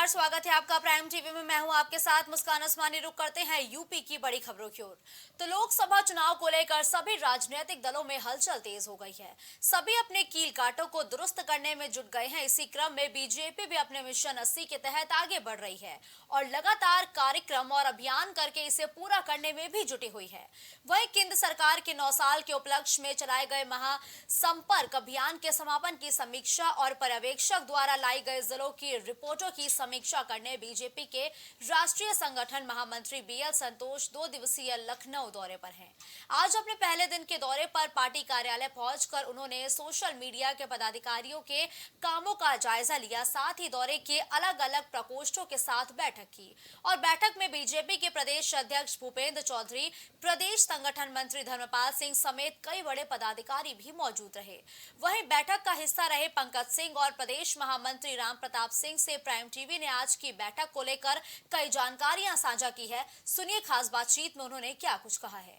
स्वागत है आपका प्राइम टीवी में। मैं हूं आपके साथ मुस्कान उस्मानी। रुक करते हैं यूपी की बड़ी खबरों की ओर। तो लोकसभा चुनाव को लेकर सभी राजनीतिक दलों में हलचल तेज हो गई है। सभी अपने कील कांटों को दुरुस्त करने में जुट गए हैं। इसी क्रम में बीजेपी भी अपने मिशन 80 के तहत आगे बढ़ रही है और लगातार कार्यक्रम और अभियान करके इसे पूरा करने में भी जुटी हुई है। वहीं केंद्र सरकार के 9 साल के उपलक्ष्य में चलाए गए महासंपर्क अभियान के समापन की समीक्षा और पर्यवेक्षक द्वारा लाई गई जिलों की रिपोर्टों की समीक्षा करने बीजेपी के राष्ट्रीय संगठन महामंत्री बीएल संतोष 2 दिवसीय लखनऊ दौरे पर हैं। आज अपने पहले दिन के दौरे पर पार्टी कार्यालय पहुंचकर उन्होंने सोशल मीडिया के पदाधिकारियों के कामों का जायजा लिया। साथ ही दौरे के अलग अलग प्रकोष्ठों के साथ बैठक की और बैठक में बीजेपी के प्रदेश अध्यक्ष भूपेंद्र चौधरी, प्रदेश संगठन मंत्री धर्मपाल सिंह समेत कई बड़े पदाधिकारी भी मौजूद रहे। वहीं बैठक का हिस्सा रहे पंकज सिंह और प्रदेश महामंत्री राम प्रताप सिंह से प्राइम टीवी ने आज की बैठक को लेकर कई जानकारियां साझा की है। सुनिए खास बातचीत में उन्होंने क्या कुछ कहा है।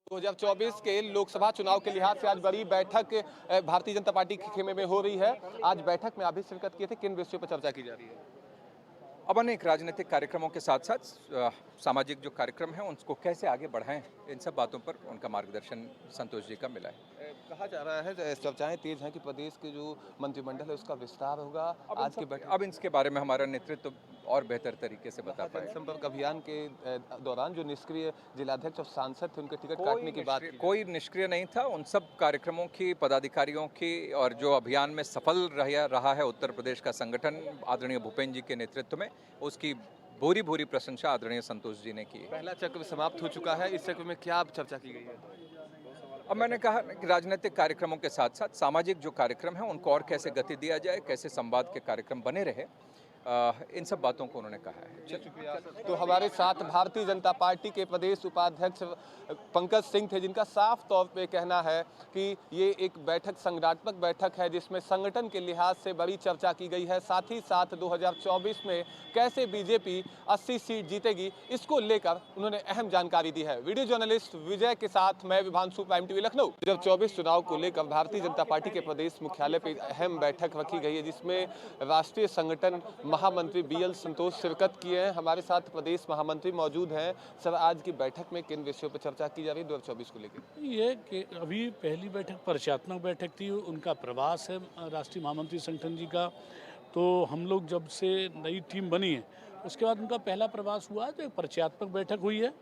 2024 के लोकसभा चुनाव के लिहाज से आज बड़ी बैठक भारतीय जनता पार्टी के खेमे में हो रही है। आज बैठक में आप भी शिरकत किए थे, किन विषयों पर चर्चा की जा रही है? अब अनेक राजनीतिक कार्यक्रमों के साथ साथ सामाजिक जो कार्यक्रम हैं उनको कैसे आगे बढ़ाएं, इन सब बातों पर उनका मार्गदर्शन संतोष जी का मिला है। कहा जा रहा है, चर्चाएं तेज हैं कि प्रदेश के जो मंत्रिमंडल है उसका विस्तार होगा। आज की बैठक अब इसके बारे में हमारा नेतृत्व और बेहतर तरीके से बता पाए। संपर्क अभियान के दौरान जो निष्क्रिय जिलाध्यक्ष और सांसद थे उनके टिकट काटने की बात, कोई निष्क्रिय नहीं था। उन सब कार्यक्रमों की, पदाधिकारियों की और जो अभियान में सफल रहा है उत्तर प्रदेश का संगठन आदरणीय भूपेंद्र जी के नेतृत्व में, उसकी भूरी भूरी प्रशंसा आदरणीय संतोष जी ने की। पहला चक्र समाप्त हो चुका है, इस चक्र में क्या चर्चा की गई है? अब मैंने कहा कि राजनीतिक कार्यक्रमों के साथ साथ सामाजिक जो कार्यक्रम हैं उनको और कैसे गति दिया जाए, कैसे संवाद के कार्यक्रम बने रहे, इन सब बातों को उन्होंने कहा है। तो हमारे साथ भारतीय जनता पार्टी के प्रदेश उपाध्यक्ष पंकज सिंह थे, जिनका साफ तौर पे कहना है कि ये एक बैठक संगठनात्मक बैठक है जिसमें संगठन के लिहाज से बड़ी चर्चा की गई है। साथ ही साथ 2024 में कैसे बीजेपी 80 सीट जीतेगी, इसको लेकर उन्होंने अहम जानकारी दी है। वीडियो जर्नलिस्ट विजय के साथ मैं विभांशु, प्राइम टीवी लखनऊ। 2024 चुनाव को लेकर भारतीय जनता पार्टी के प्रदेश मुख्यालय पर अहम बैठक रखी गई है जिसमें राष्ट्रीय संगठन महामंत्री बीएल संतोष शिरकत किए हैं। हमारे साथ प्रदेश महामंत्री मौजूद हैं। सर, आज की बैठक में किन विषयों पर चर्चा की जा रही है 2024 को लेकर? ये कि अभी पहली बैठक परिचयात्मक बैठक थी, उनका प्रवास है राष्ट्रीय महामंत्री संगठन जी का। तो हम लोग जब से नई टीम बनी है उसके बाद उनका पहला प्रवास हुआ है, तो एक परिचयात्मक बैठक हुई है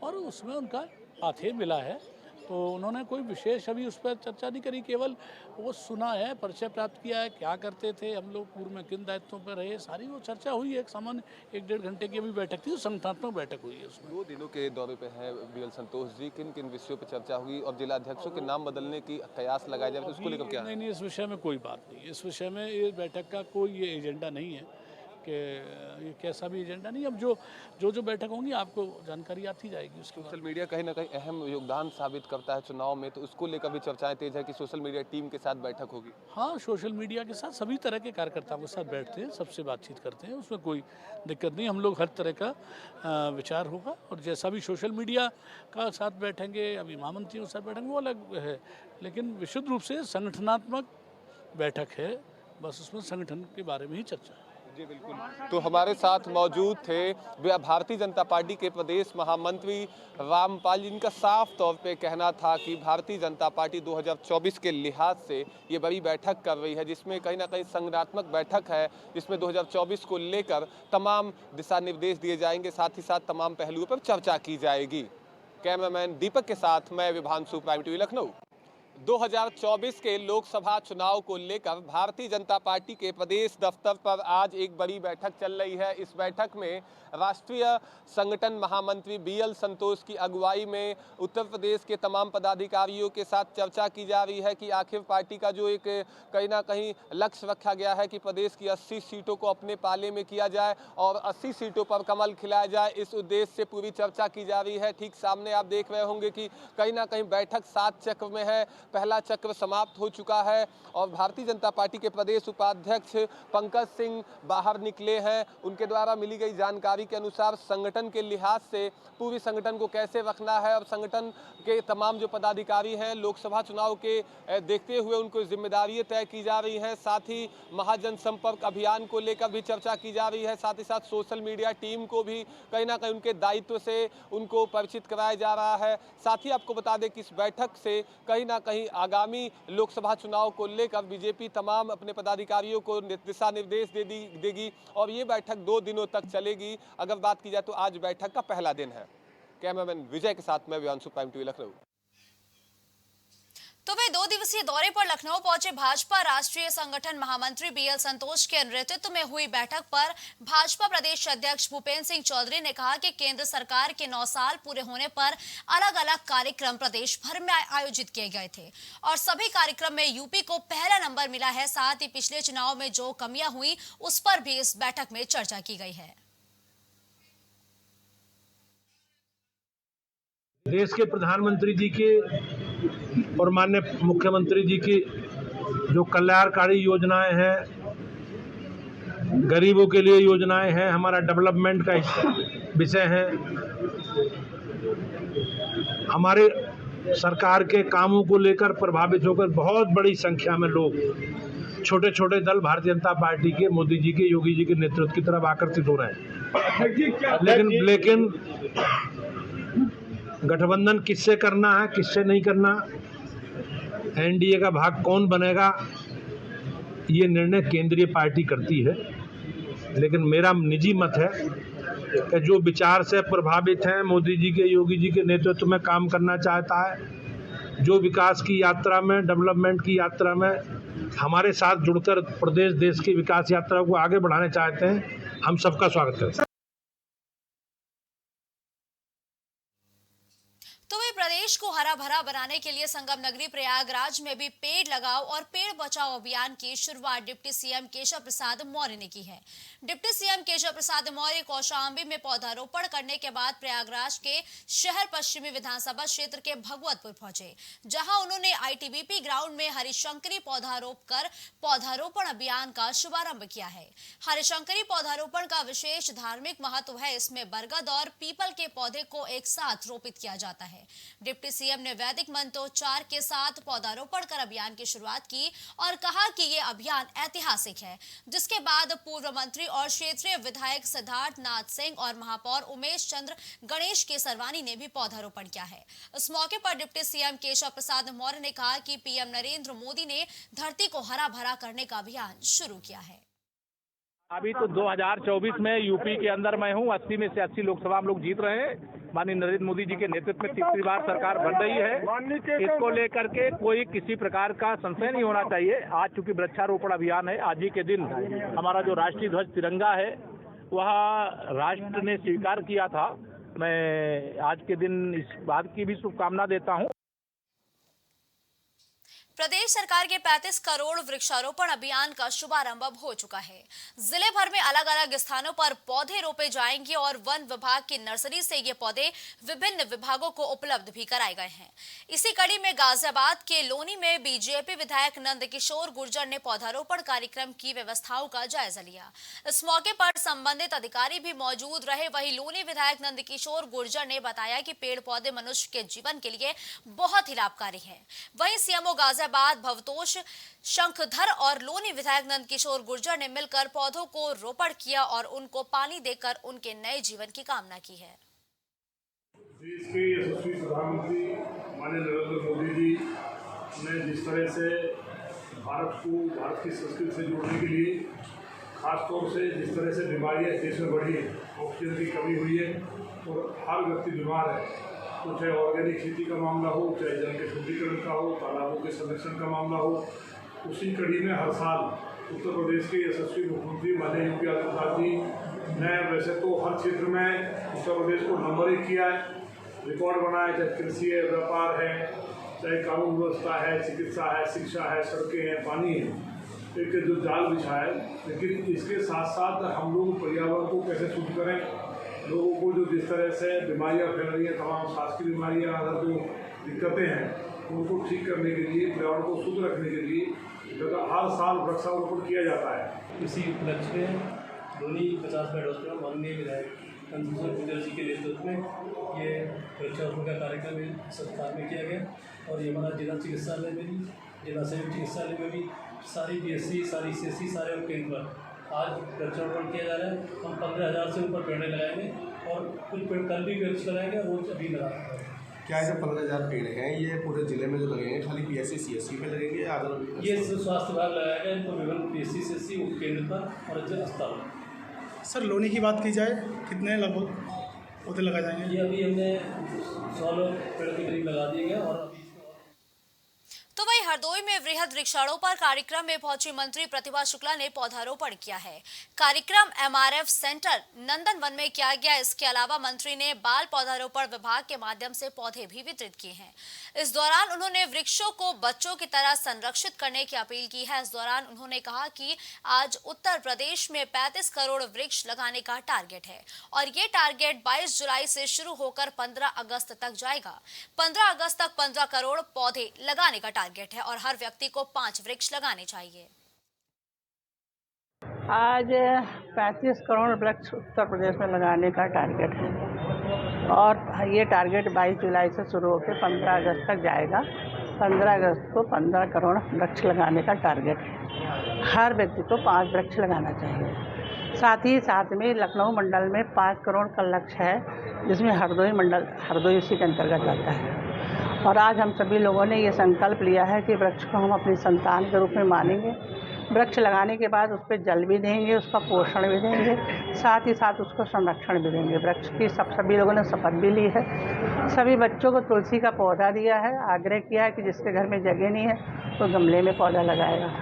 और उसमें उनका पाथेय मिला है। तो उन्होंने कोई विशेष अभी उस पर चर्चा नहीं करी, केवल वो सुना है, परिचय प्राप्त किया है, क्या करते थे हम लोग, पूर्व में किन दायित्वों पर रहे, सारी वो चर्चा हुई है। एक सामान्य 1-1.5 घंटे की अभी बैठक थी, संगठनात्मक बैठक हुई है। उसमें 2 दिनों के दौरे पे है बीएल संतोष जी, किन किन विषयों पर चर्चा हुई और जिलाध्यक्षों के नाम बदलने की कयास लगाए जाए, उसको लेकर क्या? नहीं, इस विषय में कोई बात नहीं। इस विषय में ये बैठक का कोई ये एजेंडा नहीं है कि ये कैसा भी एजेंडा नहीं। अब जो बैठक होंगी आपको जानकारी आती जाएगी। उसके सोशल मीडिया कहीं ना कहीं अहम योगदान साबित करता है चुनाव में, तो उसको लेकर भी चर्चाएं तेज है कि सोशल मीडिया टीम के साथ बैठक होगी। हाँ, सोशल मीडिया के साथ सभी तरह के कार्यकर्ताओं के साथ बैठते हैं, सबसे बातचीत करते हैं, उसमें कोई दिक्कत नहीं। हम लोग हर तरह का विचार होगा और जैसा भी सोशल मीडिया का साथ बैठेंगे, अभी महामंत्रियों के साथ बैठेंगे, वो अलग है। लेकिन विशुद्ध रूप से संगठनात्मक बैठक है, बस उसमें संगठन के बारे में ही चर्चा है। जी बिल्कुल। तो हमारे साथ मौजूद थे भारतीय जनता पार्टी के प्रदेश महामंत्री रामपाल। जिनका साफ तौर पे कहना था कि भारतीय जनता पार्टी 2024 के लिहाज से ये बड़ी बैठक कर रही है जिसमें कहीं ना कहीं संगठनात्मक बैठक है, जिसमें 2024 को लेकर तमाम दिशा निर्देश दिए जाएंगे, साथ ही साथ तमाम पहलुओं पर चर्चा की जाएगी। कैमरामैन दीपक के साथ मैं विभांशु, प्राइम टीवी लखनऊ। 2024 के लोकसभा चुनाव को लेकर भारतीय जनता पार्टी के प्रदेश दफ्तर पर आज एक बड़ी बैठक चल रही है। इस बैठक में राष्ट्रीय संगठन महामंत्री बीएल संतोष की अगुवाई में उत्तर प्रदेश के तमाम पदाधिकारियों के साथ चर्चा की जा रही है कि आखिर पार्टी का जो एक कहीं ना कहीं लक्ष्य रखा गया है कि प्रदेश की 80 सीटों को अपने पाले में किया जाए और 80 सीटों पर कमल खिलाया जाए, इस उद्देश्य से पूरी चर्चा की जा रही है। ठीक सामने आप देख रहे होंगे कि कहीं ना कहीं बैठक 7 चक्र में है। पहला चक्र समाप्त हो चुका है और भारतीय जनता पार्टी के प्रदेश उपाध्यक्ष पंकज सिंह बाहर निकले हैं। उनके द्वारा मिली गई जानकारी के अनुसार संगठन के लिहाज से पूरी संगठन को कैसे रखना है और संगठन के तमाम जो पदाधिकारी हैं लोकसभा चुनाव के देखते हुए उनको जिम्मेदारियां तय की जा रही हैं। साथ ही महाजन संपर्क अभियान को लेकर भी चर्चा की जा रही है। साथ ही साथ सोशल मीडिया टीम को भी कहीं ना कहीं उनके दायित्व से उनको परिचित कराया जा रहा है। साथ ही आपको बता दें कि इस बैठक से कहीं ना कहीं आगामी लोकसभा चुनाव को लेकर बीजेपी तमाम अपने पदाधिकारियों को दिशा निर्देश देगी और ये बैठक 2 दिनों तक चलेगी। अगर बात की जाए तो आज बैठक का पहला दिन है। कैमरामैन विजय के साथ मैं व्यांशु, प्राइम टीवी लखनऊ। तो वे 2 दिवसीय दौरे पर लखनऊ पहुंचे भाजपा राष्ट्रीय संगठन महामंत्री बीएल संतोष के नेतृत्व में हुई बैठक पर भाजपा प्रदेश अध्यक्ष भूपेंद्र सिंह चौधरी ने कहा कि केंद्र सरकार के 9 साल पूरे होने पर अलग अलग कार्यक्रम प्रदेश भर में आयोजित किए गए थे और सभी कार्यक्रम में यूपी को पहला नंबर मिला है। साथ ही पिछले चुनाव में जो कमियां हुई उस पर भी इस बैठक में चर्चा की गई है। देश के प्रधानमंत्री जी के और माननीय मुख्यमंत्री जी की जो कल्याणकारी योजनाएं हैं, गरीबों के लिए योजनाएं हैं, हमारा डेवलपमेंट का विषय है। हमारे सरकार के कामों को लेकर प्रभावित होकर बहुत बड़ी संख्या में लोग, छोटे छोटे दल भारतीय जनता पार्टी के, मोदी जी के, योगी जी के नेतृत्व की तरफ आकर्षित हो रहे हैं। लेकिन गठबंधन किससे करना है, किससे नहीं करना, एनडीए का भाग कौन बनेगा, ये निर्णय केंद्रीय पार्टी करती है। लेकिन मेरा निजी मत है कि जो विचार से प्रभावित हैं, मोदी जी के, योगी जी के नेतृत्व में काम करना चाहता है, जो विकास की यात्रा में, डेवलपमेंट की यात्रा में हमारे साथ जुड़कर प्रदेश देश की विकास यात्रा को आगे बढ़ाने चाहते हैं, हम सबका स्वागत करते हैं। तो वे प्रदेश को हरा भरा बनाने के लिए संगम नगरी प्रयागराज में भी पेड़ लगाओ और पेड़ बचाओ अभियान की शुरुआत डिप्टी सीएम केशव प्रसाद मौर्य ने की है। डिप्टी सीएम केशव प्रसाद मौर्य कौशाम्बी में पौधारोपण करने के बाद प्रयागराज के शहर पश्चिमी विधानसभा क्षेत्र के भगवतपुर पहुंचे, जहां उन्होंने आईटीबीपी ग्राउंड में हरिशंकरी पौधारोपण अभियान का शुभारंभ किया है। हरिशंकरी पौधारोपण का विशेष धार्मिक महत्व है। इसमें बरगद और पीपल के पौधे को एक साथ रोपित किया जाता है। डिप्टी सीएम ने वैदिक मंत्रोच्चार के साथ पौधारोपण कर अभियान की शुरुआत की और कहा कि ये अभियान ऐतिहासिक है, जिसके बाद पूर्व मंत्री और क्षेत्रीय विधायक सिद्धार्थ नाथ सिंह और महापौर उमेश चंद्र गणेश केसरवानी ने भी पौधारोपण किया है। इस मौके पर डिप्टी सीएम केशव प्रसाद मौर्य ने कहा कि पीएम नरेंद्र मोदी ने धरती को हरा भरा करने का अभियान शुरू किया है। अभी तो 2024 में यूपी के अंदर मैं हूँ, 80 में से 80 लोकसभा हम लोग जीत रहे हैं। माननीय नरेंद्र मोदी जी के नेतृत्व में तीसरी बार सरकार बन रही है। इसको लेकर के कोई किसी प्रकार का संशय नहीं होना चाहिए। आज चूंकि वृक्षारोपण अभियान है, आज ही के दिन हमारा जो राष्ट्रीय ध्वज तिरंगा है वह राष्ट्र ने स्वीकार किया था। मैं आज के दिन इस बात की भी शुभकामना देता हूँ। प्रदेश सरकार के 35 करोड़ वृक्षारोपण अभियान का शुभारंभ हो चुका है। जिले भर में अलग अलग स्थानों पर पौधे रोपे जाएंगे और वन विभाग की नर्सरी से ये पौधे विभिन्न विभागों को उपलब्ध भी कराए गए हैं। इसी कड़ी में गाजियाबाद के लोनी में बीजेपी विधायक नंदकिशोर गुर्जर ने पौधारोपण कार्यक्रम की व्यवस्थाओं का जायजा लिया। इस मौके पर संबंधित अधिकारी भी मौजूद रहे। वहीं लोनी विधायक नंदकिशोर गुर्जर ने बताया कि पेड़ पौधे मनुष्य के जीवन के लिए बहुत ही लाभकारी है। वहीं सीएमओ गाजियाबाद भवतोष शंखधर और लोनी विधायक नंदकिशोर गुर्जर ने मिलकर पौधों को रोपण किया और उनको पानी देकर उनके नए जीवन की कामना की है। देश के यशस्वी प्रधानमंत्री माननीय नरेंद्र मोदी जी ने जिस तरह से भारत को भारत की संस्कृति से जोड़ने के लिए खासतौर से जिस तरह से बीमारियां देश में बढ़ी है, ऑक्सीजन की कमी हुई है और हर व्यक्ति बीमार है, तो चाहे ऑर्गेनिक खेती का मामला हो, चाहे जल के शुद्धिकरण का हो, तालाबों के संरक्षण का मामला हो, उसी कड़ी में हर साल उत्तर प्रदेश के यशस्वी मुख्यमंत्री माननीय योगी आदित्यनाथ जी ने वैसे तो हर क्षेत्र में उत्तर प्रदेश को नंबर 1 किया है, रिकॉर्ड बनाया है। चाहे कृषि है, व्यापार है, चाहे कानून व्यवस्था है, चिकित्सा है, शिक्षा है, सड़कें हैं, पानी है, एक जो जाल बिछा है। लेकिन इसके साथ साथ हम लोग पर्यावरण को कैसे शुद्ध करें, लोगों को जो जिस तरह से बीमारियां फैल रही हैं, तमाम स्वास्थ्य की बीमारियां, अगर जो दिक्कतें हैं, उनको ठीक करने के लिए, पर्यावरण को शुद्ध रखने के लिए तथा हर साल वृक्षारोपण किया जाता है। इसी उपलक्ष्य में धोनी 50 बेड हॉस्पिटल माननीय विधायक कंचन गुजर जी के नेतृत्व में ये वृक्षारोपण का कार्यक्रम इस संस्थान में किया गया। और ये हमारा जिला चिकित्सालय में भी, जिला संयुक्त चिकित्सालय में भी सारी BSc, सारी CSC, सारे केंद्र पर आज वृक्षारोपण किया जा रहा है। हम 15,000 से ऊपर पेड़ लगाएंगे और कुछ पेड़ कल भी वृक्ष लगाएंगे और रोज अभी लगा रहे हैं। क्या ऐसे 15,000 पेड़ हैं, ये पूरे जिले में जो लगेंगे खाली PSC CSC पे लगेंगे या अदर? ये स्वास्थ्य विभाग लगाएगा इनको विभिन्न PSC CSC उपकेंद्र पर और अस्पताल। सर लोनी की बात की जाए, कितने लगभग पौधे लगाए जाएंगे? ये अभी हमने 100 पेड़ के करीब लगा दिए गए। और अभी तो वही हरदोई में वृहद वृक्षारोपण कार्यक्रम में पहुंची मंत्री प्रतिभा शुक्ला ने पौधारोपण किया है। कार्यक्रम MRF सेंटर नंदन वन में किया गया। इसके अलावा मंत्री ने बाल पौधारोपण विभाग के माध्यम से पौधे भी वितरित किए हैं। इस दौरान उन्होंने वृक्षों को बच्चों की तरह संरक्षित करने की अपील की है। इस दौरान उन्होंने कहा कि आज उत्तर प्रदेश में 35 करोड़ वृक्ष लगाने का टारगेट है और ये टारगेट 22 जुलाई से शुरू होकर 15 अगस्त तक जाएगा। 15 अगस्त तक 15 करोड़ पौधे लगाने का टारगेट है और हर व्यक्ति को 5 वृक्ष लगाने चाहिए। आज 35 करोड़ वृक्ष उत्तर प्रदेश में लगाने का टारगेट है और ये टारगेट 22 जुलाई से शुरू होकर 15 अगस्त तक जाएगा। 15 अगस्त को 15 करोड़ वृक्ष लगाने का टारगेट है। हर व्यक्ति को 5 वृक्ष लगाना चाहिए। साथ में लखनऊ मंडल में 5 करोड़ का लक्ष्य है, जिसमें हरदोई उसी के अंतर्गत आता है। और आज हम सभी लोगों ने ये संकल्प लिया है कि वृक्ष को हम अपनी संतान के रूप में मानेंगे। वृक्ष लगाने के बाद उस पर जल भी देंगे, उसका पोषण भी देंगे, साथ ही साथ उसको संरक्षण भी देंगे। वृक्ष की सभी लोगों ने शपथ भी ली है। सभी बच्चों को तुलसी का पौधा दिया है। आग्रह किया है कि जिसके घर में जगह नहीं है तो गमले में पौधा लगाएगा।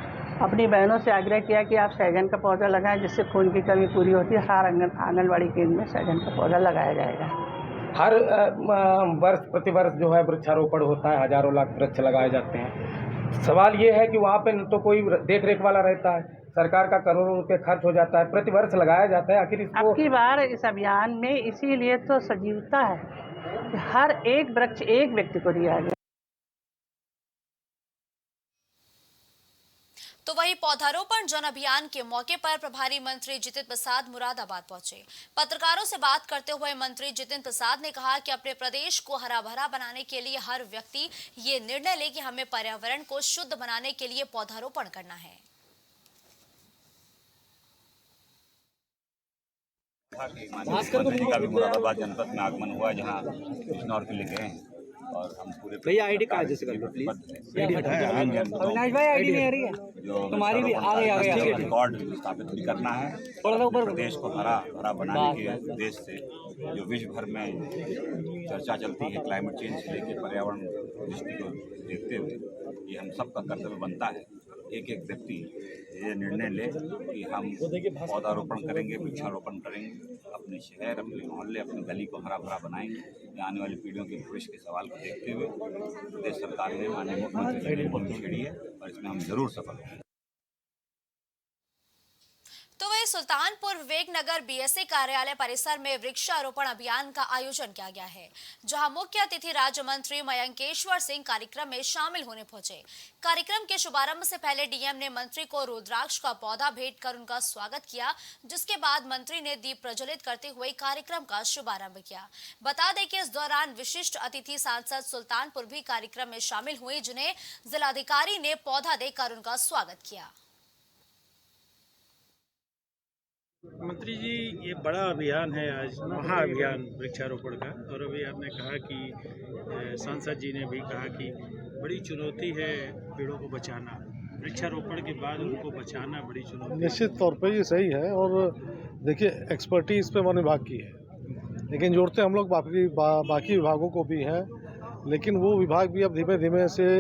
अपनी बहनों से आग्रह किया कि आप सहजन का पौधा लगाएं, जिससे खून की कमी पूरी होती है। हर आंगनबाड़ी केंद्र में सहजन का पौधा लगाया जाएगा। हर वर्ष प्रतिवर्ष जो है वृक्षारोपण होता है, हजारों लाख वृक्ष लगाए जाते हैं। सवाल ये है कि वहाँ पे न तो कोई देख रेख वाला रहता है, सरकार का करोड़ों रुपये खर्च हो जाता है, प्रतिवर्ष लगाया जाता है। आखिर इसको अब की बार इस अभियान में इसीलिए तो सजीवता है कि हर एक वृक्ष एक व्यक्ति को दिया गया। तो वही पौधारोपण जन अभियान के मौके पर प्रभारी मंत्री जितिन प्रसाद मुरादाबाद पहुंचे। पत्रकारों से बात करते हुए मंत्री जितिन प्रसाद ने कहा कि अपने प्रदेश को हरा भरा बनाने के लिए हर व्यक्ति ये निर्णय ले कि हमें पर्यावरण को शुद्ध बनाने के लिए पौधारोपण करना है। मुख्यमंत्री का भी मुरादाबाद जनपद में आगमन हुआ, जहाँ बिजनौर के लिए गए हैं और हम पूरे भैया आईडी कार्ड जैसे कर लो प्लीज। अविनाश भाई आईडी नहीं आ रही है, जो तुम्हारी भी आ गई रिकॉर्ड स्थापित भी करना है। प्रदेश को हरा भरा बनाने के उद्देश्य से जो विश्व भर में चर्चा चलती है क्लाइमेट चेंज से लेकर पर्यावरण दृष्टि को देखते हुए ये हम सबका कर्तव्य बनता है। एक एक व्यक्ति ये निर्णय ले कि हम पौधारोपण करेंगे, वृक्षारोपण करेंगे, अपने शहर, अपने मोहल्ले, अपनी गली को हरा भरा बनाएंगे। आने वाली पीढ़ियों के भविष्य के सवाल को देखते हुए प्रदेश सरकार ने माननीय मुख्यमंत्री जी ने छेड़ी है और इसमें हम जरूर सफल होंगे। तो वही सुल्तानपुर विवेक नगर BSA कार्यालय परिसर में वृक्षारोपण अभियान का आयोजन किया गया है, जहां मुख्य अतिथि राज्य मंत्री मयंकेश्वर सिंह कार्यक्रम में शामिल होने पहुंचे। कार्यक्रम के शुभारंभ से पहले DM ने मंत्री को रुद्राक्ष का पौधा भेंट कर उनका स्वागत किया, जिसके बाद मंत्री ने दीप प्रज्वलित करते हुए कार्यक्रम का शुभारंभ किया। बता दें कि इस दौरान विशिष्ट अतिथि सांसद सुल्तानपुर भी कार्यक्रम में शामिल हुए, जिन्हें जिलाधिकारी ने पौधा देकर उनका स्वागत किया। मंत्री जी, ये बड़ा अभियान है, आज महाअभियान वृक्षारोपण का। और अभी आपने कहा कि सांसद जी ने भी कहा कि बड़ी चुनौती है पेड़ों को बचाना, वृक्षारोपण के बाद उनको बचाना बड़ी चुनौती। निश्चित तौर पे ये सही है और देखिए एक्सपर्टीज पे वन विभाग की है, लेकिन जोड़ते हम लोग बाकी विभागों को भी हैं, लेकिन वो विभाग भी अब धीमे धीमे से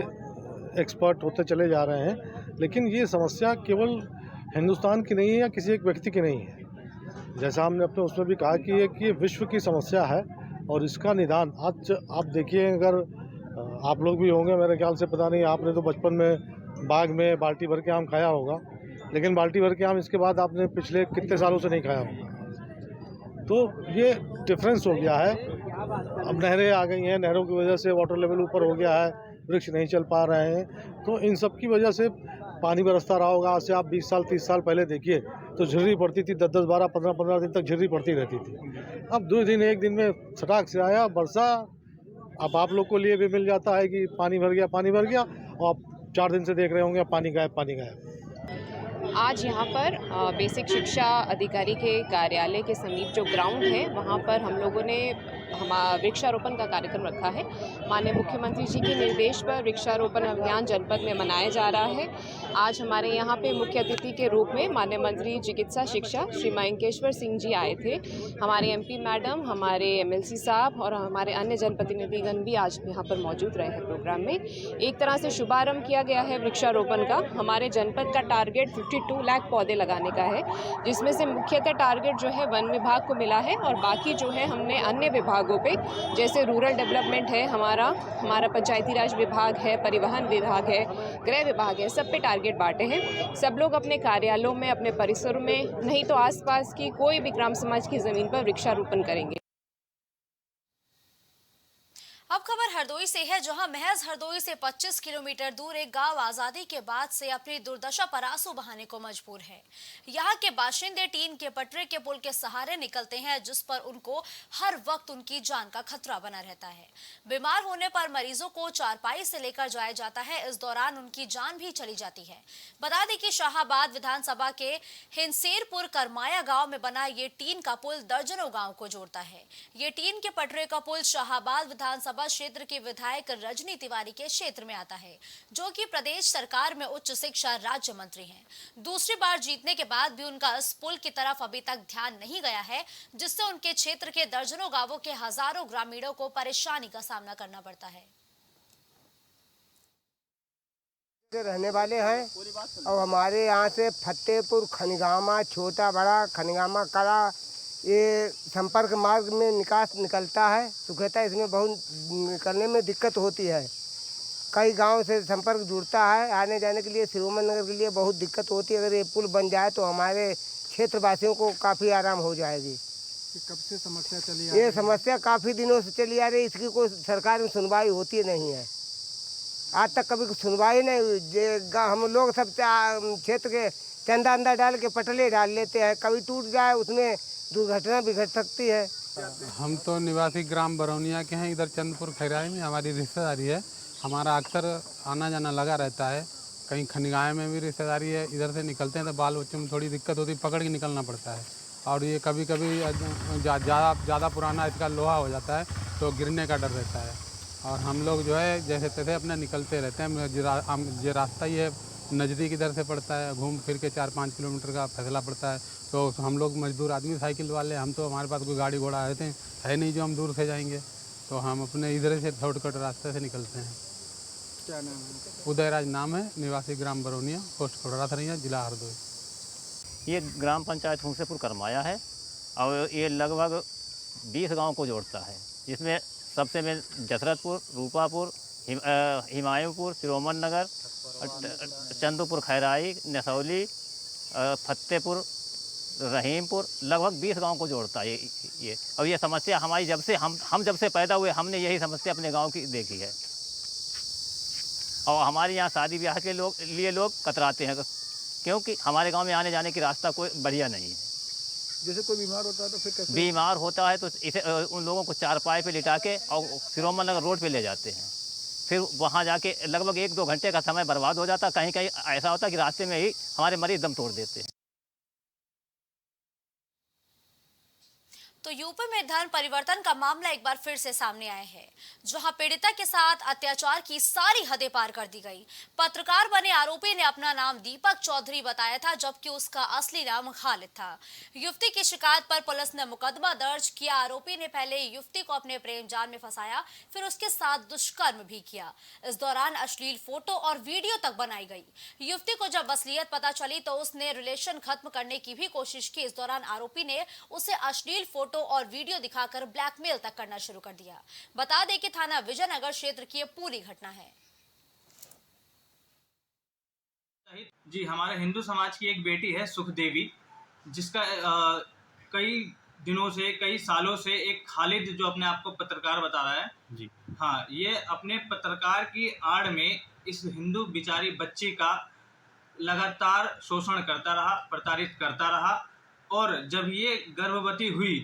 एक्सपर्ट होते चले जा रहे हैं। लेकिन ये समस्या केवल हिंदुस्तान की नहीं है या किसी एक व्यक्ति की नहीं है। जैसा हमने अपने उसमें भी कहा कि ये विश्व की समस्या है और इसका निदान आज आप देखिए, अगर आप लोग भी होंगे मेरे ख्याल से, पता नहीं आपने तो बचपन में बाग में बाल्टी भर के आम खाया होगा, लेकिन बाल्टी भर के आम इसके बाद आपने पिछले कितने सालों से नहीं खाया होगा। तो ये डिफरेंस हो गया है। अब नहरें आ गई हैं, नहरों की वजह से वाटर लेवल ऊपर हो गया है, वृक्ष नहीं चल पा रहे हैं। तो इन सब की वजह से पानी बरसता रहा होगा। आज से आप 20 साल 30 साल पहले देखिए तो झिर्री पड़ती थी, 10-10, 12, 15-15 दिन तक झिर्री पड़ती रहती थी। अब 2 दिन 1 दिन में सटाक से आया बरसा। अब आप लोग को लिए भी मिल जाता है कि पानी भर गया, और आप 4 दिन से देख रहे होंगे पानी गायब। आज यहाँ पर बेसिक शिक्षा अधिकारी के कार्यालय के समीप जो ग्राउंड है वहाँ पर हम लोगों ने वृक्षारोपण का कार्यक्रम रखा है। माननीय मुख्यमंत्री जी के निर्देश पर वृक्षारोपण अभियान जनपद में मनाया जा रहा है। आज हमारे यहाँ पे मुख्य अतिथि के रूप में माननीय मंत्री चिकित्सा शिक्षा श्री मयंकेश्वर सिंह जी आए थे। हमारे एमपी मैडम, हमारे एमएलसी साहब और हमारे अन्य जनप्रतिनिधिगण भी आज यहाँ पर मौजूद रहे हैं प्रोग्राम में। एक तरह से शुभारंभ किया गया है वृक्षारोपण का। हमारे जनपद का टारगेट 52 लाख पौधे लगाने का है, जिसमें से मुख्यतः टारगेट जो है वन विभाग को मिला है और बाकी जो है हमने अन्य विभागों पे, जैसे रूरल डेवलपमेंट है, हमारा पंचायती राज विभाग है, परिवहन विभाग है, गृह विभाग है, सब पे टारगेट बांटे हैं। सब लोग अपने कार्यालयों में, अपने परिसरों में, नहीं तो आसपास की कोई भी ग्राम समाज की ज़मीन पर वृक्षारोपण करेंगे। अब खबर हरदोई से है, जहां महज हरदोई से 25 किलोमीटर दूर एक गांव आजादी के बाद से अपनी दुर्दशा पर आंसू बहाने को मजबूर है। यहां के बाशिंदे टीन के पटरे के पुल के सहारे निकलते हैं, जिस पर उनको हर वक्त उनकी जान का खतरा बना रहता है। बीमार होने पर मरीजों को चारपाई से लेकर जाया जाता है, इस दौरान उनकी जान भी चली जाती है। बता दें कि शाहाबाद विधानसभा के हिंसेरपुर करमाया गाँव में बना ये टीन का पुल दर्जनों गाँव को जोड़ता है। ये टीन के पटरे का पुल शाहाबाद विधानसभा क्षेत्र के विधायक रजनी तिवारी के क्षेत्र में आता है, जो कि प्रदेश सरकार में उच्च शिक्षा राज्य मंत्री हैं। दूसरी बार जीतने के बाद भी उनका इस पुल की तरफ अभी तक ध्यान नहीं गया है, जिससे उनके क्षेत्र के दर्जनों गांवों के हजारों ग्रामीणों को परेशानी का सामना करना पड़ता है। रहने वाले हैं और हमारे यहाँ से फतेहपुर, खनगामा, छोटा बड़ा, खनगामा कला, ये संपर्क मार्ग में निकलता है। सुखेता इसमें बहुत निकलने में दिक्कत होती है। कई गांव से संपर्क जुड़ता है, आने जाने के लिए सिरोमन नगर के लिए बहुत दिक्कत होती है। अगर ये पुल बन जाए तो हमारे क्षेत्रवासियों को काफ़ी आराम हो जाएगी। कब से समस्या चली आ रही है? ये समस्या काफ़ी दिनों से चली आ रही है, इसकी कोई सरकार में सुनवाई होती नहीं है। आज तक कभी सुनवाई नहीं हुई। हम लोग सब क्षेत्र के चंदा अंदा डाल के पटले डाल लेते हैं, कभी टूट जाए उसमें दुर्घटना भी घट सकती है। हम तो निवासी ग्राम बरौनिया के हैं। इधर चंदपुर खैराई में हमारी रिश्तेदारी है। हमारा अक्सर आना जाना लगा रहता है। कहीं खनगाय में भी रिश्तेदारी है। इधर से निकलते हैं तो बाल बच्चों में थोड़ी दिक्कत होती है, पकड़ के निकलना पड़ता है। और ये कभी कभी ज़्यादा पुराना इसका लोहा हो जाता है तो गिरने का डर रहता है। और हम लोग जो है जैसे तैसे अपने निकलते रहते हैं। ये रास्ता ही है, नज़दीक इधर से पड़ता है, घूम फिर के 4-5 किलोमीटर का फैसला पड़ता है। तो हम लोग मजदूर आदमी, साइकिल वाले, हम तो हमारे पास कोई गाड़ी घोड़ा है नहीं जो हम दूर से जाएंगे, तो हम अपने इधर से शॉर्टकट रास्ते से निकलते हैं। क्या नाम है? उदयराज नाम है, निवासी ग्राम बरौनिया, पोस्ट खड़राथरिया, जिला हरदोई। ये ग्राम पंचायत हुंसेपुर करमाया है और ये लगभग 20 गाँव को जोड़ता है, जिसमें सबसे में जसरतपुर, रूपापुर, हिमायूपुर, सिरोमन नगर, चंदपुर खैराई, नसौली, फतेहपुर, रहीमपुर, लगभग 20 गांव को जोड़ता है ये। और ये समस्या हमारी हम जब से पैदा हुए हमने यही समस्या अपने गांव की देखी है। और हमारे यहाँ शादी ब्याह के लिए लोग कतराते हैं, क्योंकि हमारे गांव में आने जाने की रास्ता कोई बढ़िया नहीं है। जैसे कोई बीमार होता है तो फिर कैसे? बीमार होता है तो इसे उन लोगों को चारपाई पे लिटा के और सिरोमन नगर रोड पे ले जाते हैं। फिर वहाँ जाके लगभग 1-2 घंटे का समय बर्बाद हो जाता। कहीं कहीं ऐसा होता कि रास्ते में ही हमारे मरीज दम तोड़ देते हैं। तो यूपी में धर्म परिवर्तन का मामला एक बार फिर से सामने आया है, जहां पीड़िता के साथ अत्याचार की सारी हदें पार कर दी गई। पत्रकार बने आरोपी ने अपना नाम दीपक चौधरी बताया था, जबकि उसका असली नाम खालिद था। युवती की शिकायत पर पुलिस ने मुकदमा दर्ज किया। आरोपी ने पहले युवती को अपने प्रेम जाल में फंसाया, फिर उसके साथ दुष्कर्म भी किया। इस दौरान अश्लील फोटो और वीडियो तक बनाई गई। युवती को जब असलियत पता चली तो उसने रिलेशन खत्म करने की भी कोशिश की। इस दौरान आरोपी ने उसे अश्लील फोटो और वीडियो दिखाकर ब्लैकमेल तक करना शुरू कर दिया। बता दें कि थाना विजयनगर क्षेत्र की यह पूरी घटना है। जी, हमारे हिंदू समाज की एक बेटी है सुखदेवी, जिसका कई दिनों से, कई सालों से एक खालिद, जो अपने आप को पत्रकार बता रहा है, जी, हाँ, ये अपने पत्रकार की आड़ में इस हिंदू बिचारी बच्ची का लगातार शोषण करता रहा, प्रताड़ित करता रहा, और जब ये गर्भवती हुई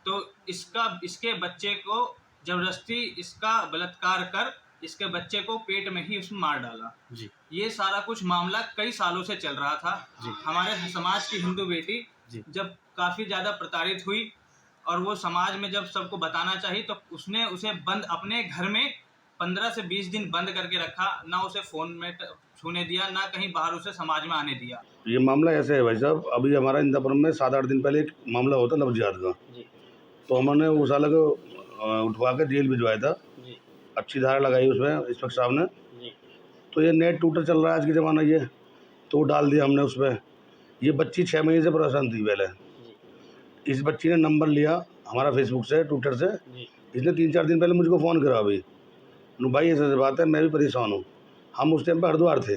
तो इसके बच्चे को जबरदस्ती इसका बलात्कार कर इसके बच्चे को पेट में ही उसमें मार डाला। जी। ये सारा कुछ मामला कई सालों से चल रहा था। हमारे समाज की हिंदू बेटी जब काफ़ी ज़्यादा प्रताड़ित हुई और वो समाज में जब सबको बताना चाहिए तो उसने उसे बंद अपने घर में 15 से 20 दिन बंद करके रखा, ना उसे फ़ोन में छूने दिया, ना कहीं बाहर उसे समाज में आने दिया। ये मामला ऐसे है भाई साहब, अभी हमारा इंदापुरम में 7-8 दिन पहले एक मामला होता लव जिहाद का, तो हमने उस साल को उठवा के जेल भिजवाया था। अच्छी धारा लगाई उसमें इंस्पेक्टर साहब ने, तो ये नेट टूटर चल रहा है आज के ज़माना, ये तो डाल दिया हमने उस पर। ये बच्ची 6 महीने से परेशान थी पहले। इस बच्ची ने नंबर लिया हमारा फेसबुक से, ट्विटर से। इसने 3-4 दिन पहले मुझको फ़ोन करा, अभी भाई ऐसे बात है, मैं भी परेशान हूँ। हम उस टाइम पर हरिद्वार थे,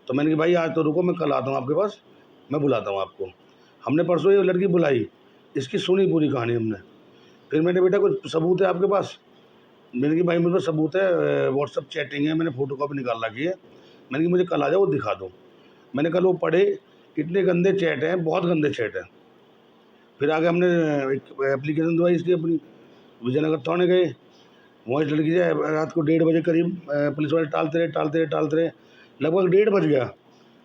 तो मैंने कहा भाई आज तो रुको, मैं कल आता हूँ आपके पास, मैं बुलाता हूँ आपको। हमने परसों ये लड़की बुलाई, इसकी सुनी पूरी कहानी हमने। फिर मैंने बेटा कुछ सबूत है आपके पास? मैंने कहा भाई मुझे पास सबूत है, व्हाट्सअप चैटिंग है, मैंने फ़ोटो कॉपी निकाल रखी है। मैंने कहा मुझे कल आ जाओ, वो दिखा दो। मैंने कल वो पढ़े, इतने गंदे चैट हैं, बहुत गंदे चैट हैं। फिर आगे हमने एक एप्लीकेशन दवाई इसकी अपनी, विजयनगर थाने गए, वहाँ इस लड़की से रात को 1:30 बजे करीब पुलिस वाले टालते रहे, लगभग 1:30 बज गया।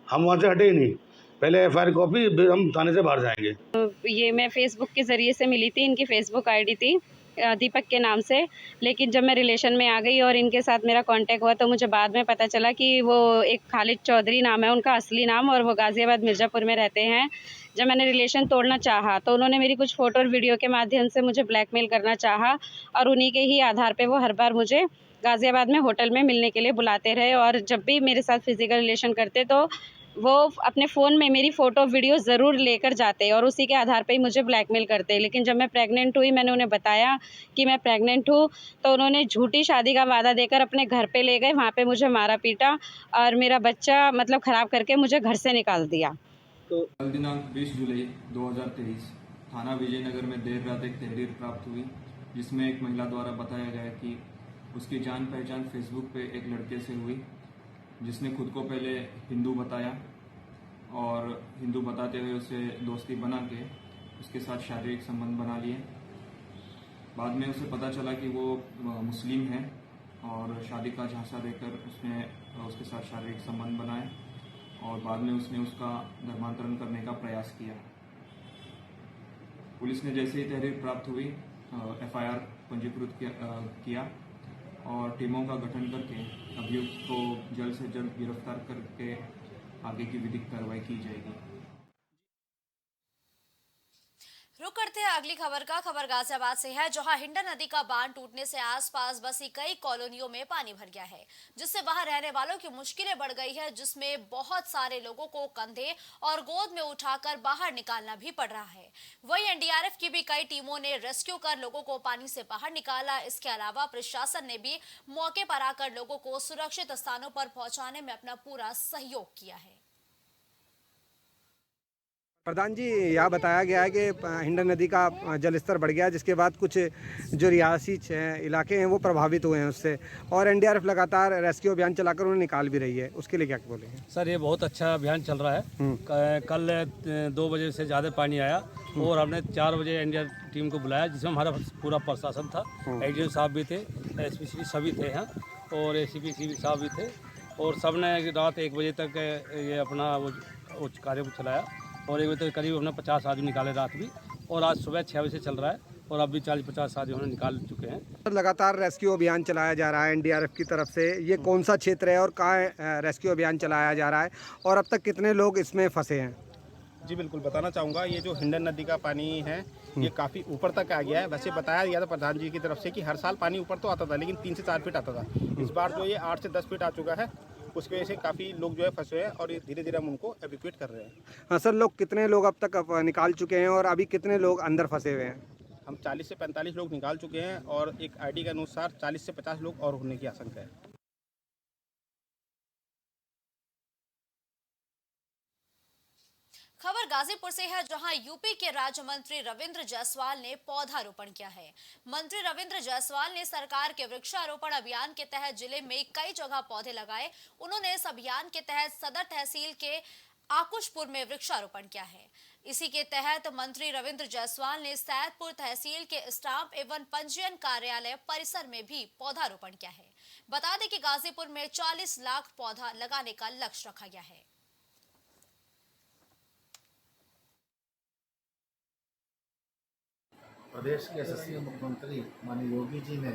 हम वहाँ से हटे ही नहीं, पहले FIR कॉपी, फिर हम थाने से बाहर जाएंगे। ये मैं फेसबुक के ज़रिए से मिली थी, इनकी फेसबुक आईडी थी दीपक के नाम से, लेकिन जब मैं रिलेशन में आ गई और इनके साथ मेरा कांटेक्ट हुआ तो मुझे बाद में पता चला कि वो एक खालिद चौधरी नाम है उनका असली नाम, और वो गाज़ियाबाद मिर्ज़ापुर में रहते हैं। जब मैंने रिलेशन तोड़ना चाहा तो उन्होंने मेरी कुछ फ़ोटो और वीडियो के माध्यम से मुझे ब्लैकमेल करना चाहा, और उन्हीं के ही आधार पर वो हर बार मुझे गाज़ियाबाद में होटल में मिलने के लिए बुलाते रहे, और जब भी मेरे साथ फिज़िकल रिलेशन करते तो वो अपने फ़ोन में मेरी फ़ोटो वीडियो ज़रूर लेकर जाते और उसी के आधार पे ही मुझे ब्लैकमेल करते। लेकिन जब मैं प्रेग्नेंट हुई, मैंने उन्हें बताया कि मैं प्रेग्नेंट हूँ, तो उन्होंने झूठी शादी का वादा देकर अपने घर पे ले गए, वहाँ पे मुझे मारा पीटा और मेरा बच्चा मतलब ख़राब करके मुझे घर से निकाल दिया। तो कल दिनांक 20 जुलाई 2023 थाना विजयनगर में देर रात एक तहरीर प्राप्त हुई, जिसमें एक महिला द्वारा बताया गया कि उसकी जान पहचान फेसबुक पे एक लड़के से हुई, जिसने खुद को पहले हिंदू बताया और हिंदू बताते हुए उससे दोस्ती बना के उसके साथ शारीरिक संबंध बना लिए। बाद में उसे पता चला कि वो मुस्लिम है और शादी का झांसा देकर उसने उसके साथ शारीरिक संबंध बनाए और बाद में उसने उसका धर्मांतरण करने का प्रयास किया। पुलिस ने जैसे ही तहरीर प्राप्त हुई FIR पंजीकृत किया और टीमों का गठन करके अभियुक्त को जल्द से जल्द गिरफ्तार करके आगे की विधिक कार्रवाई की जाएगी। रुक करते हैं अगली खबर का। खबर गाजियाबाद से है, जहां हिंडन नदी का बांध टूटने से आसपास बसी कई कॉलोनियों में पानी भर गया है, जिससे वहां रहने वालों की मुश्किलें बढ़ गई है, जिसमें बहुत सारे लोगों को कंधे और गोद में उठाकर बाहर निकालना भी पड़ रहा है। वहीं NDRF की भी कई टीमों ने रेस्क्यू कर लोगों को पानी से बाहर निकाला। इसके अलावा प्रशासन ने भी मौके पर आकर लोगों को सुरक्षित स्थानों पर पहुंचाने में अपना पूरा सहयोग किया है। प्रधान जी, यहाँ बताया गया है कि हिंडन नदी का जलस्तर बढ़ गया है, जिसके बाद कुछ जो रिहायशी इलाके हैं वो प्रभावित हुए हैं उससे, और NDRF लगातार रेस्क्यू अभियान चलाकर उन्हें निकाल भी रही है। उसके लिए क्या बोलेंगे? सर, ये बहुत अच्छा अभियान चल रहा है। कल 2 बजे से ज़्यादा पानी आया और हमने 4 बजे NDRF टीम को बुलाया, जिसमें हमारा पूरा प्रशासन था। ADO साहब भी थे, SPC सभी थे यहाँ, और ACP साहब भी थे, और सब ने रात 1 बजे तक ये अपना वो कार्य को चलाया और 1 बजे तक करीब हमने 50 आदमी निकाले रात भी, और आज सुबह 6 बजे से चल रहा है और अब भी 40-50 आदमी हमने निकाल चुके हैं। लगातार रेस्क्यू अभियान चलाया जा रहा है NDRF की तरफ से। ये कौन सा क्षेत्र है और कहाँ रेस्क्यू अभियान चलाया जा रहा है, और अब तक कितने लोग इसमें फंसे हैं? जी बिल्कुल बताना चाहूँगा। ये जो हिंडन नदी का पानी है ये काफ़ी ऊपर तक आ गया है। वैसे बताया गया था प्रधान जी की तरफ से कि हर साल पानी ऊपर तो आता था, लेकिन 3 से 4 फीट आता था। इस बार जो ये 8 से 10 फीट आ चुका है, उसकी वजह से काफ़ी लोग जो है फंसे हैं और धीरे धीरे हम उनको एवैक्यूएट कर रहे हैं। हाँ सर, कितने लोग अब तक निकाल चुके हैं और अभी कितने लोग अंदर फंसे हुए हैं? हम 40 से 45 लोग निकाल चुके हैं और एक ID के अनुसार 40 से 50 लोग और होने की आशंका है। खबर गाजीपुर से है, जहां यूपी के राज्य मंत्री रविंद्र जायसवाल ने पौधारोपण किया है। मंत्री रविंद्र जायसवाल ने सरकार के वृक्षारोपण अभियान के तहत जिले में कई जगह पौधे लगाए। उन्होंने इस अभियान के तहत सदर तहसील के आकुशपुर में वृक्षारोपण किया है। इसी के तहत मंत्री रविंद्र जायसवाल ने सैदपुर तहसील के स्टाम्प एवं पंजीयन कार्यालय परिसर में भी पौधारोपण किया है। बता दें कि गाजीपुर में 40 लाख पौधा लगाने का लक्ष्य रखा गया है। प्रदेश के यशस्वी मुख्यमंत्री माननीय योगी जी ने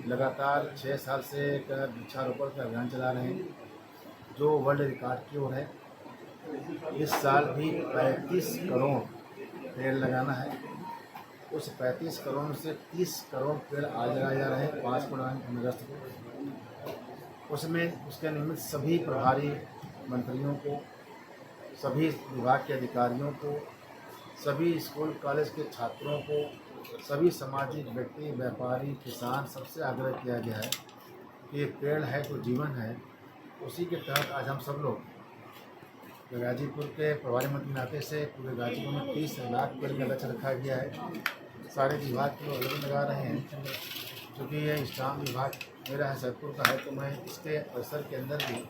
लगातार 6 साल से एक वृक्षारोपण का अभियान चला रहे हैं, जो वर्ल्ड रिकॉर्ड की ओर है। इस साल भी 35 करोड़ पेड़ लगाना है। उस 35 करोड़ में से 30 करोड़ पेड़ आज लगाए जा रहे हैं 5 अगस्त को। उसमें उसके निमित्त सभी प्रभारी मंत्रियों को, सभी विभाग के अधिकारियों को, सभी स्कूल कॉलेज के छात्रों को, सभी सामाजिक व्यक्ति, व्यापारी, किसान, सबसे आग्रह किया गया है कि पेड़ है तो जीवन है। उसी के तहत आज हम सब लोग गाजीपुर के प्रभारी मंत्री नाते से पूरे गाजीपुर में 30 लाख पेड़ का लक्ष्य रखा गया है। सारे विभाग के लोग अलग लगा रहे हैं। क्योंकि ये स्टाम्प विभाग मेरा है, सैदपुर का है, तो मैं इसके परिसर के अंदर भी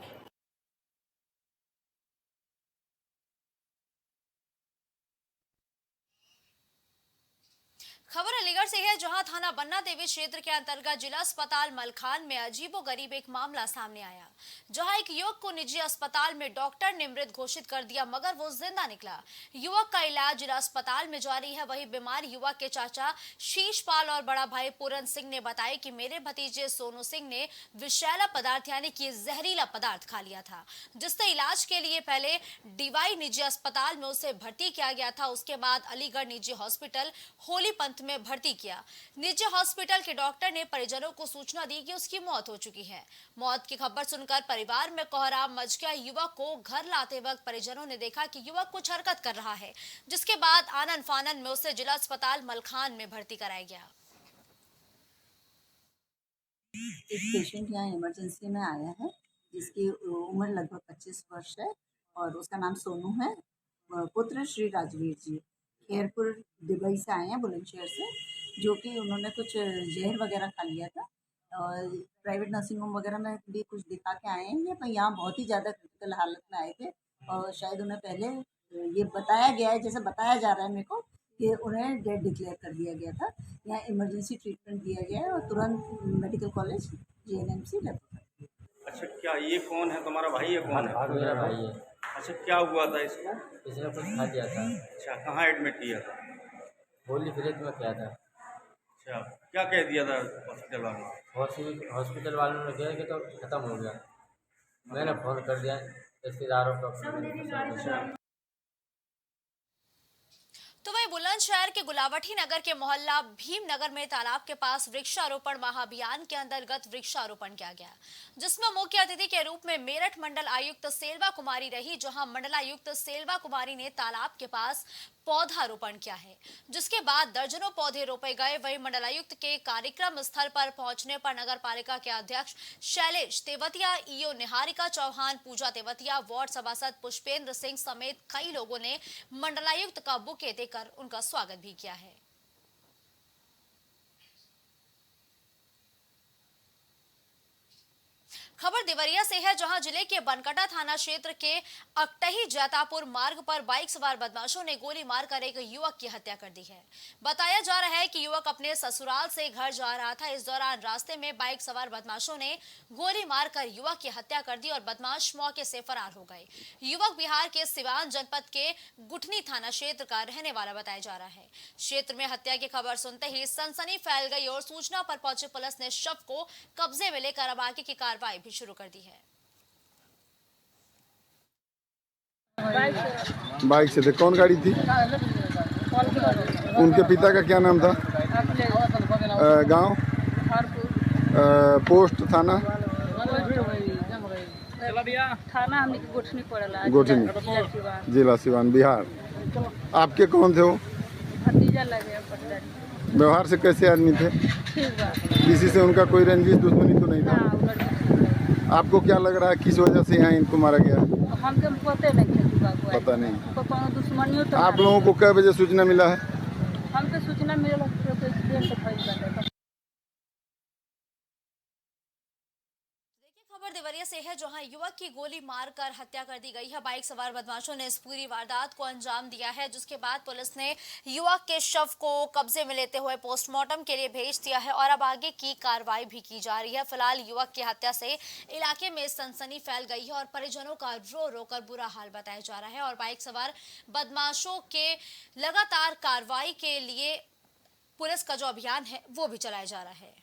खबर अलीगढ़ से है, जहां थाना बन्ना देवी क्षेत्र के अंतर्गत जिला अस्पताल मलखान में अजीबोगरीब एक मामला सामने आया, जहां एक युवक को निजी अस्पताल में डॉक्टर ने मृत घोषित कर दिया, मगर वो जिंदा निकला। युवक का इलाज जिला अस्पताल में जारी है। वहीं बीमार युवक के चाचा शीशपाल और बड़ा भाई पूरन सिंह ने बताया कि मेरे भतीजे सोनू सिंह ने विषैला पदार्थ यानी कि जहरीला पदार्थ खा लिया था, जिससे इलाज के लिए पहले डीवाई निजी अस्पताल में उसे भर्ती किया गया था। उसके बाद अलीगढ़ निजी हॉस्पिटल होली पंथ में भर्ती किया। निजी हॉस्पिटल के डॉक्टर ने परिजनों को सूचना दी कि उसकी मौत हो चुकी है। मौत की खबर सुनकर परिवार में कोहराम मच गया। युवक को घर लाते वक्त परिजनों ने देखा कि युवक कुछ हरकत कर रहा है, जिसके बाद आनन फानन में उसे जिला अस्पताल मलखान में भर्ती कराया गया। एक पेशेंट यहाँ इमरजेंसी में आया है, जिसकी उम्र लगभग 25 वर्ष है और उसका नाम सोनू है, पुत्र श्री राजवीर जी। खेरपुर दुबई से आए हैं, बुलंदशहर से, जो कि उन्होंने कुछ जहर वगैरह खा लिया था और प्राइवेट नर्सिंग होम वगैरह में भी कुछ दिखा के आए हैं। पर यहाँ बहुत ही ज़्यादा क्रिटिकल हालत में आए थे और शायद उन्हें पहले ये बताया गया है, जैसे बताया जा रहा है मेरे को, कि उन्हें डेड डिक्लेयर कर दिया गया था। यहाँ इमरजेंसी ट्रीटमेंट दिया गया है और तुरंत मेडिकल कॉलेज JNMC रेफर। अच्छा, क्या ये कौन है तुम्हारा भाई? ये कौन है? मेरा भाई है। अच्छा, क्या हुआ था इसको? इसने कुछ खा लिया था। अच्छा, कहाँ एडमिट किया था? होली विलेज में किया था। अच्छा, क्या कह दिया था हॉस्पिटल वालों? हॉस्पिटल वालों ने कहा कि तो ख़त्म हो गया। मैंने फ़ोन कर दिया रिश्तेदारों को। तो वही बुलंदशहर के गुलावटी नगर के मोहल्ला भीमनगर में तालाब के पास वृक्षारोपण महाअभियान के अंतर्गत वृक्षारोपण किया गया, जिसमें मुख्य अतिथि के रूप में मेरठ मंडल आयुक्त सेल्वा कुमारी रही, जहां मंडलायुक्त सेल्वा कुमारी ने तालाब के पास पौधारोपण किया है, जिसके बाद दर्जनों पौधे रोपे गए। वहीं मंडलायुक्त के कार्यक्रम स्थल पर पहुंचने पर नगर पालिका के अध्यक्ष शैलेश तेवतिया, ईओ निहारिका चौहान, पूजा तेवतिया, वार्ड सभासद पुष्पेंद्र सिंह समेत कई लोगों ने मंडलायुक्त का बुके देकर उनका स्वागत भी किया है। खबर देवरिया से है, जहां जिले के बनकटा थाना क्षेत्र के अकटही जैतापुर मार्ग पर बाइक सवार बदमाशों ने गोली मारकर एक युवक की हत्या कर दी है। बताया जा रहा है कि युवक अपने ससुराल से घर जा रहा था। इस दौरान रास्ते में बाइक सवार बदमाशों ने गोली मारकर युवक की हत्या कर दी और बदमाश मौके से फरार हो गए। युवक बिहार के सिवान जनपद के गुठनी थाना क्षेत्र का रहने वाला बताया जा रहा है। क्षेत्र में हत्या की खबर सुनते ही सनसनी फैल गई और सूचना पर पहुंची पुलिस ने शव को कब्जे में लेकर अब आगे की कार्रवाई भी शुरू कर दी है। बाइक से थे। कौन गाड़ी थी? उनके पिता का क्या नाम था? गांव, पोस्ट, थाना? थाना गुठनी पड़ेला, गुठनी, जिला सिवान, बिहार। आपके कौन थे वो? भतीजा लगे। व्यवहार से कैसे आदमी थे? ठीक बा। किसी से उनका कोई रंजिश दुश्मनी तो नहीं था? आपको क्या लग रहा है किस वजह से यहाँ इनको मारा गया? हमके पता नहीं, पता नहीं। हमको कोनो दुश्मनियों तो आप लोगों को क्या बजे सूचना मिला है? हमके सूचना मिला तो एक्सीडेंट भइल बा। खबर देवरिया से है, जहां युवक की गोली मारकर हत्या कर दी गई है। बाइक सवार बदमाशों ने इस पूरी वारदात को अंजाम दिया है, जिसके बाद पुलिस ने युवक के शव को कब्जे में लेते हुए पोस्टमार्टम के लिए भेज दिया है और अब आगे की कार्रवाई भी की जा रही है। फिलहाल युवक की हत्या से इलाके में सनसनी फैल गई है और परिजनों का रो रो कर बुरा हाल बताया जा रहा है और बाइक सवार बदमाशों के लगातार कार्रवाई के लिए पुलिस का जो अभियान है वो भी चलाया जा रहा है।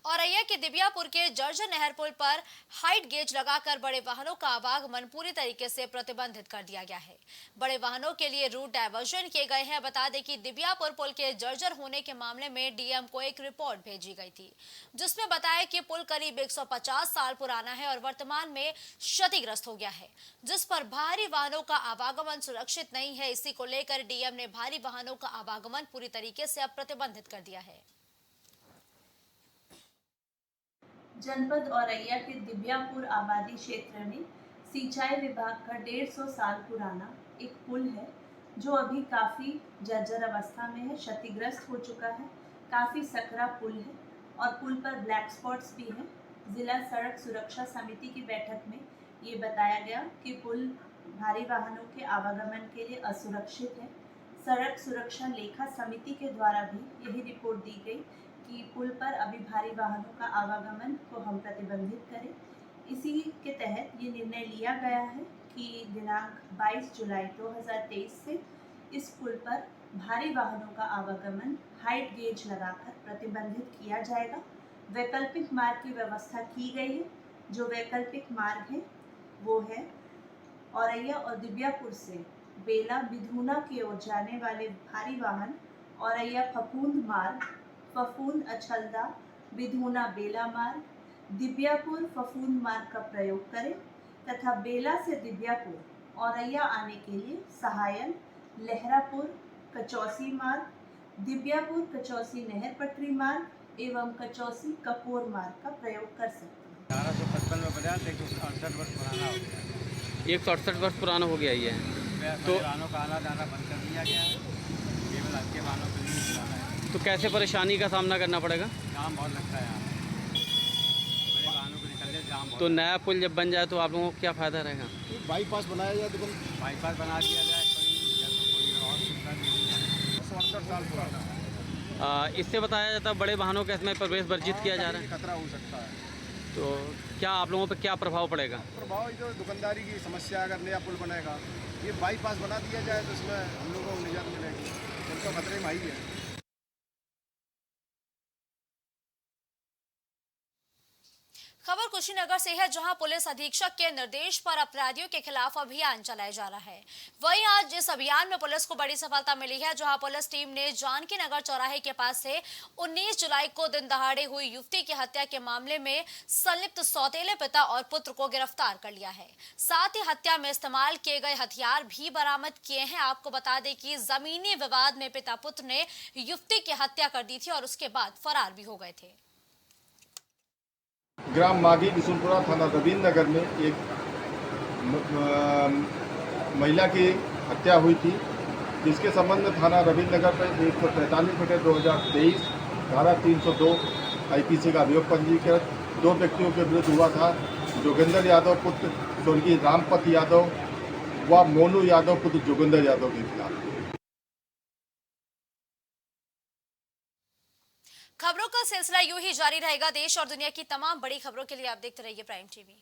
औरैया के दिबियापुर के जर्जर नहर पुल पर हाइट गेज लगाकर बड़े वाहनों का आवागमन पूरी तरीके से प्रतिबंधित कर दिया गया है। बड़े वाहनों के लिए रूट डायवर्जन किए गए हैं। बता दें कि दिबियापुर पुल के जर्जर होने के मामले में डीएम को एक रिपोर्ट भेजी गई थी, जिसमें बताया कि पुल करीब 150 साल पुराना है और वर्तमान में क्षतिग्रस्त हो गया है, जिस पर भारी वाहनों का आवागमन सुरक्षित नहीं है। इसी को लेकर डीएम ने भारी वाहनों का आवागमन पूरी तरीके से अब प्रतिबंधित कर दिया है। जनपद औरैया के दिबियापुर आबादी क्षेत्र में सिंचाई विभाग का 150 साल पुराना एक पुल है, जो अभी काफ़ी जर्जर अवस्था में है, क्षतिग्रस्त हो चुका है। काफ़ी सकरा पुल है और पुल पर ब्लैक स्पॉट्स भी हैं। जिला सड़क सुरक्षा समिति की बैठक में ये बताया गया कि पुल भारी वाहनों के आवागमन के लिए असुरक्षित है। सड़क सुरक्षा लेखा समिति के द्वारा भी यही रिपोर्ट दी गई कि पुल पर अभी भारी वाहनों का आवागमन को हम प्रतिबंधित करें। इसी के तहत ये निर्णय लिया गया है कि दिनांक 22 जुलाई 2023 से इस पुल पर भारी वाहनों का आवागमन हाइट गेज लगाकर प्रतिबंधित किया जाएगा। वैकल्पिक मार्ग की व्यवस्था की गई है। जो वैकल्पिक मार्ग है वो है औरैया और दिबियापुर से बेला बिधूना की ओर जाने वाले भारी वाहन औरैया फफूंद मार्ग, फफूंद अछलदा बिधूना बेला मार्ग, दिबियापुर फफूंद मार्ग का प्रयोग करें तथा बेला से दिबियापुर औरैया आने के लिए सहायन, लहरापुर कचौसी मार्ग, दिबियापुर कचौसी नहर पटरी मार्ग एवं कचौसी कपूर मार्ग का प्रयोग कर सकते हैं। 1855 में बना, 168 वर्ष पुराना हो गया। 168 वर्ष पुराना हो गया ये, तो वाहनों का आना जाना बंद कर दिया गया है, केवल हल्के वाहनों के लिए चलाना है। तो कैसे परेशानी का सामना करना पड़ेगा? जाम बहुत लगता है यहाँ, बड़े वाहनों को निकलने जाम बहुत। तो नया पुल जब बन जाए तो आप लोगों को क्या फ़ायदा रहेगा? बाईपास बनाया जाए, देखो बाईपास बना दिया जाए, कोई और सुविधा नहीं है। 68 साल पुराना है। इससे बताया जाता है बड़े वाहनों का इसमें प्रवेश वर्जित किया जा रहा है, खतरा हो सकता है। तो क्या आप लोगों पर क्या प्रभाव पड़ेगा? प्रभाव जो दुकानदारी की समस्या, अगर नया पुल बनेगा, ये बाईपास बना दिया जाए तो इसमें हम लोगों को निजात मिलेगी, उनका खतरे में ही है। खबर कुशीनगर से है, जहां पुलिस अधीक्षक के निर्देश पर अपराधियों के खिलाफ अभियान चलाया जा रहा है। वहीं आज इस अभियान में पुलिस को बड़ी सफलता मिली है, जहां पुलिस टीम ने जानकी नगर चौराहे के पास से 19 जुलाई को दिन दहाड़े हुई युवती की हत्या के मामले में संलिप्त सौतेले पिता और पुत्र को गिरफ्तार कर लिया है। साथ ही हत्या में इस्तेमाल किए गए हथियार भी बरामद किए हैं। आपको बता दें कि जमीनी विवाद में पिता पुत्र ने युवती की हत्या कर दी थी और उसके बाद फरार भी हो गए थे। ग्राम माघी बिशुनपुरा थाना रवींद्र नगर में एक महिला की हत्या हुई थी, जिसके संबंध में थाना रवींद्र नगर पर 143/2023 धारा 302 IPC का अभियोग पंजीकृत 2 व्यक्तियों के विरुद्ध हुआ था। जोगिंदर यादव पुत्र स्वर्गीय रामपत यादव व मोनू यादव पुत्र जोगिंदर यादव के खिलाफ। खबरों का सिलसिला यूं ही जारी रहेगा। देश और दुनिया की तमाम बड़ी खबरों के लिए आप देखते रहिए प्राइम टीवी।